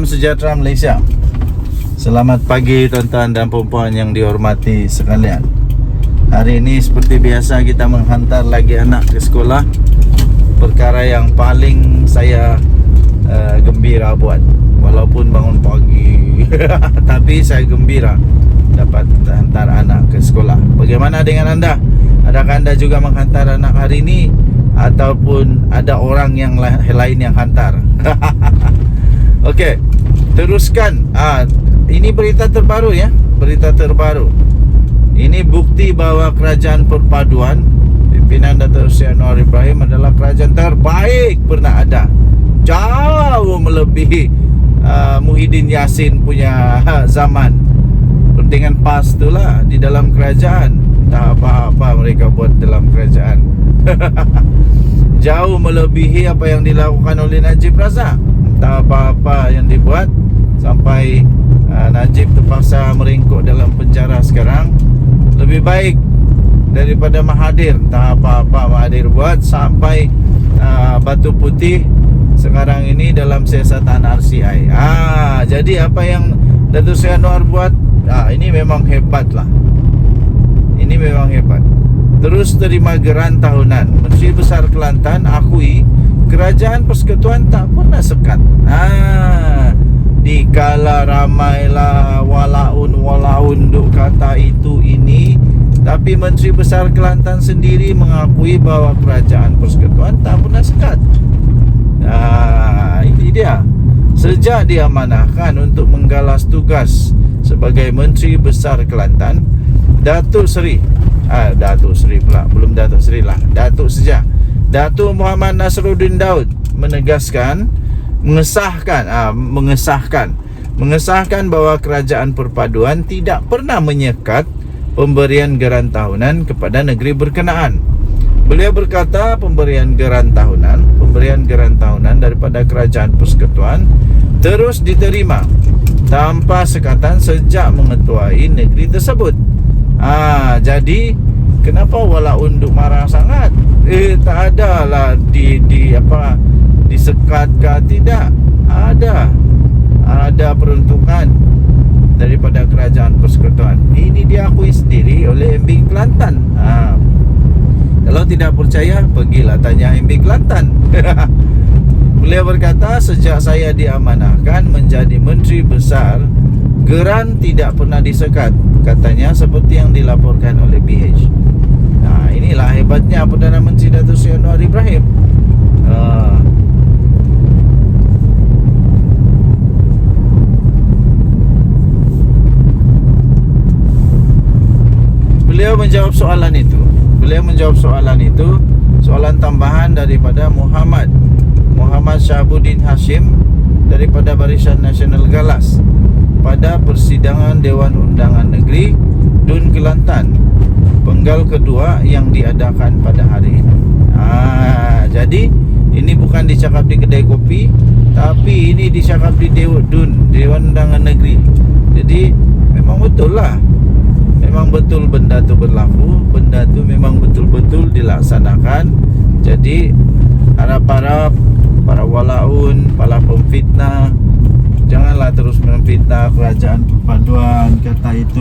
Salam sejahtera Malaysia. Selamat pagi tuan-tuan dan puan-puan yang dihormati sekalian. Hari ini seperti biasa kita menghantar lagi anak ke sekolah. Perkara yang paling saya gembira buat, walaupun bangun pagi tapi saya gembira dapat hantar anak ke sekolah. Bagaimana dengan anda? Adakah anda juga menghantar anak hari ini, ataupun ada orang yang lain yang hantar? Okey, teruskan. Ini berita terbaru ya, berita terbaru. Ini bukti bahawa kerajaan perpaduan pimpinan Datuk Seri Anwar Ibrahim adalah kerajaan terbaik pernah ada. Jauh melebihi Muhyiddin Yassin punya zaman. Pentingan PAS itulah di dalam kerajaan. Tak apa-apa mereka buat dalam kerajaan. Jauh melebihi apa yang dilakukan oleh Najib Razak. Tak apa-apa yang dibuat sampai Najib terpaksa meringkuk dalam penjara sekarang. Lebih baik daripada Mahathir. Tak apa-apa Mahathir buat sampai Batu Putih sekarang ini dalam siasatan RCI. Jadi apa yang Datuk Seri Anwar buat, ini memang hebat lah. Ini memang hebat. Terus terima geran tahunan. Menteri Besar Kelantan akui kerajaan persekutuan tak pernah sekat. Dikala ramailah walaun duk kata itu ini, tapi Menteri Besar Kelantan sendiri mengakui bahawa kerajaan persekutuan tak pernah sekat. Ini dia. Sejak diamanahkan untuk menggalas tugas sebagai Menteri Besar Kelantan, Datuk Seri pula, belum Datuk Seri lah, Datuk Sejak Datuk Muhammad Nasruddin Daud mengesahkan bahawa kerajaan perpaduan tidak pernah menyekat pemberian geran tahunan kepada negeri berkenaan. Beliau berkata pemberian geran tahunan daripada kerajaan persekutuan terus diterima tanpa sekatan sejak mengetuai negeri tersebut. Jadi kenapa walaun duk marah sangat? Tak ada lah disekat ke, tidak ada peruntukan daripada kerajaan persekutuan. Ini diakui sendiri oleh MB Kelantan. Kalau tidak percaya, pergilah tanya MB Kelantan. Beliau berkata, sejak saya diamanahkan menjadi Menteri Besar, geran tidak pernah disekat, katanya, seperti yang dilaporkan oleh BH. Inilah hebatnya Perdana Menteri Datuk Seri Anwar Ibrahim. Beliau menjawab soalan itu. Soalan tambahan daripada Muhammad Syahabuddin Hashim daripada Barisan Nasional Galas pada persidangan Dewan Undangan Negeri Dun Kelantan, penggal kedua yang diadakan pada hari ini. Jadi ini bukan dicakap di kedai kopi, tapi ini dicakap di Dewan Undangan Negeri. Jadi memang betul lah, memang betul benda tu berlaku, benda tu memang betul-betul dilaksanakan. Jadi harap-harap para walaun, para pemfitnah, janganlah terus memfitnah kerajaan perpaduan, kata itu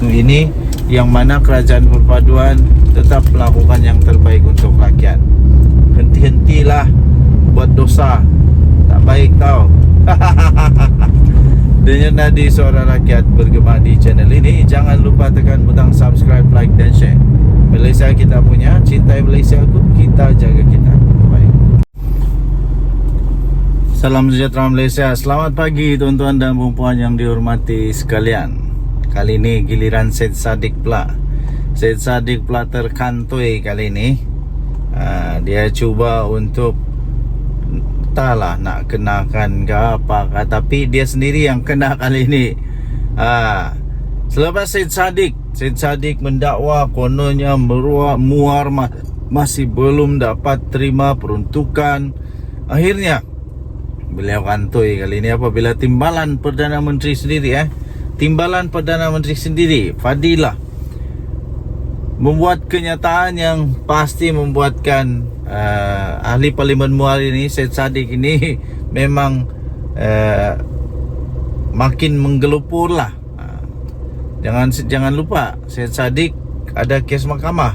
ini, yang mana kerajaan perpaduan tetap melakukan yang terbaik untuk rakyat. Henti-hentilah buat dosa, tak baik tau. Dengan nadi suara rakyat bergema di channel ini, jangan lupa tekan butang subscribe, like dan share. Malaysia kita punya, cintai Malaysia ku, kita jaga kita. Baik. Salam sejahtera Malaysia. Selamat pagi tuan-tuan dan puan-puan yang dihormati sekalian. Kali ini giliran Syed Saddiq pula. Syed Saddiq pula terkantoi kali ini. Dia cuba untuk entahlah nak kenakan ke apa, tapi dia sendiri yang kena kali ini. Selepas Syed Saddiq mendakwa kononnya muar masih belum dapat terima peruntukan, akhirnya beliau kantoi kali ini apabila Timbalan Perdana Menteri sendiri Fadilah membuat kenyataan yang pasti membuatkan ahli Parlimen Muar ini, Syed Saddiq ini, memang makin menggelupur lah. Jangan lupa Syed Saddiq ada kes mahkamah.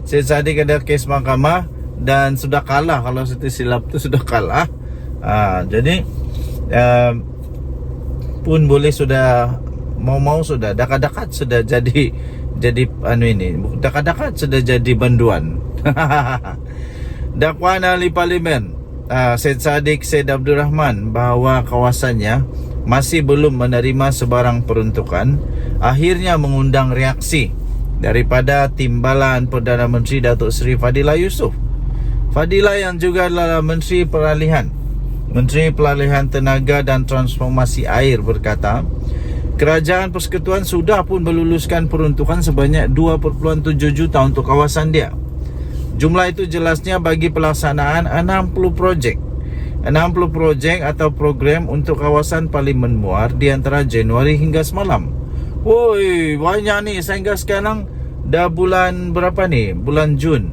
Syed Saddiq ada kes mahkamah dan sudah kalah, kalau saya silap tu sudah kalah. Jadi pun boleh sudah mau sudah dekat-dekat sudah jadi ini dekat-dekat sudah jadi banduan. Dakwaan ahli parlimen Syed Saddiq Syed Abdul Rahman bahawa kawasannya masih belum menerima sebarang peruntukan akhirnya mengundang reaksi daripada Timbalan Perdana Menteri Datuk Seri Fadillah Yusof. Fadillah yang juga adalah Menteri Peralihan Tenaga dan Transformasi Air berkata, Kerajaan Persekutuan sudah pun meluluskan peruntukan sebanyak 2.7 juta untuk kawasan dia. Jumlah itu jelasnya bagi pelaksanaan 60 projek atau program untuk kawasan Parlimen Muar di antara Januari hingga semalam. Woi, banyak ni sehingga sekarang dah bulan berapa ni? Bulan Jun.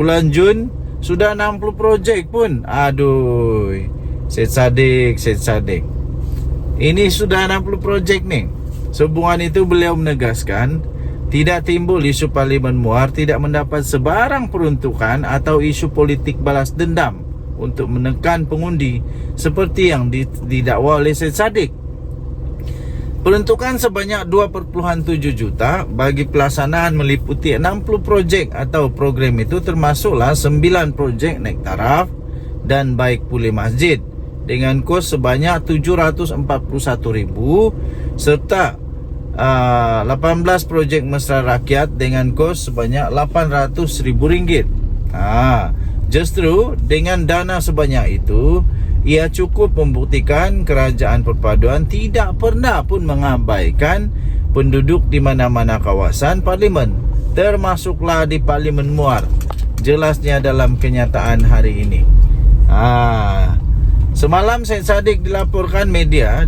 Bulan Jun sudah 60 projek pun. Aduh. Syed Saddiq. Ini sudah 60 projek ni. Sehubungan itu beliau menegaskan tidak timbul isu Parlimen Muar tidak mendapat sebarang peruntukan atau isu politik balas dendam untuk menekan pengundi seperti yang didakwa oleh Syed Saddiq. Peruntukan sebanyak 2.7 juta bagi pelaksanaan meliputi 60 projek atau program itu termasuklah 9 projek naik taraf dan baik pulih masjid dengan kos sebanyak 741,000 serta 18 projek mesra rakyat dengan kos sebanyak RM800,000. Justru dengan dana sebanyak itu, ia cukup membuktikan kerajaan perpaduan tidak pernah pun mengabaikan penduduk di mana-mana kawasan parlimen, termasuklah di Parlimen Muar. Jelasnya dalam kenyataan hari ini. Semalam Syed Saddiq dilapor media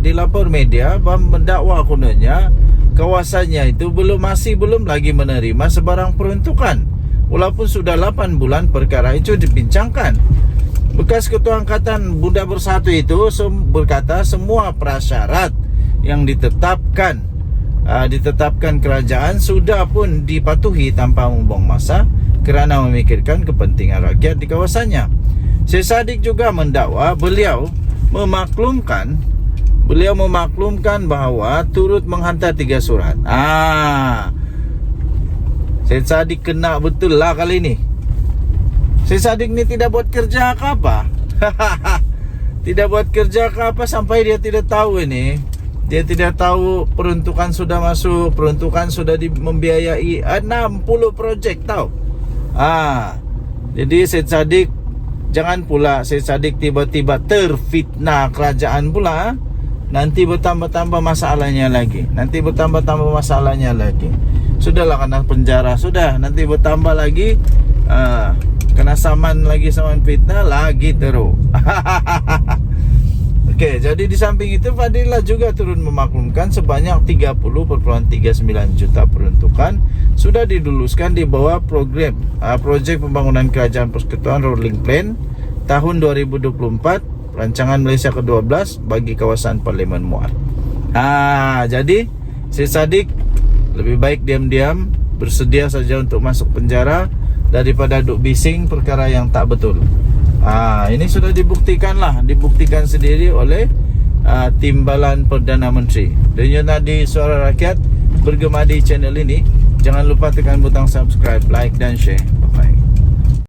bahawa mendakwa kononnya kawasannya itu masih belum lagi menerima sebarang peruntukan. Walaupun sudah 8 bulan perkara itu dibincangkan. Bekas Ketua Angkatan Bunda Bersatu itu berkata semua prasyarat yang ditetapkan kerajaan sudah pun dipatuhi tanpa membuang masa kerana memikirkan kepentingan rakyat di kawasannya. Syed Saddiq juga mendakwa beliau memaklumkan bahawa turut menghantar 3 surat. Syed Saddiq kena betul lah kali ni. Syed Saddiq ni tidak buat kerja ke apa? Tidak buat kerja ke apa sampai dia tidak tahu ini. Dia tidak tahu peruntukan sudah masuk, peruntukan sudah membiayai 60 projek tau. Jadi Syed Saddiq, jangan pula Syed Saddiq tiba-tiba terfitnah kerajaan pula. Nanti bertambah-tambah masalahnya lagi. Sudahlah kena penjara, sudah nanti bertambah lagi, kena saman lagi, saman fitnah lagi teruk. Okey, jadi di samping itu Fadillah juga turun memaklumkan sebanyak 30.39 juta peruntukan sudah diluluskan di bawah program projek pembangunan Kerajaan Persekutuan Rolling Plan tahun 2024 Rancangan Malaysia ke-12 bagi kawasan Parlimen Muar. Jadi Syed Saddiq lebih baik diam-diam, bersedia saja untuk masuk penjara daripada duk bising perkara yang tak betul. Ini sudah dibuktikan sendiri oleh Timbalan Perdana Menteri. Denyut nadi Suara Rakyat bergema di channel ini. Jangan lupa tekan butang subscribe, like dan share. Bye-bye.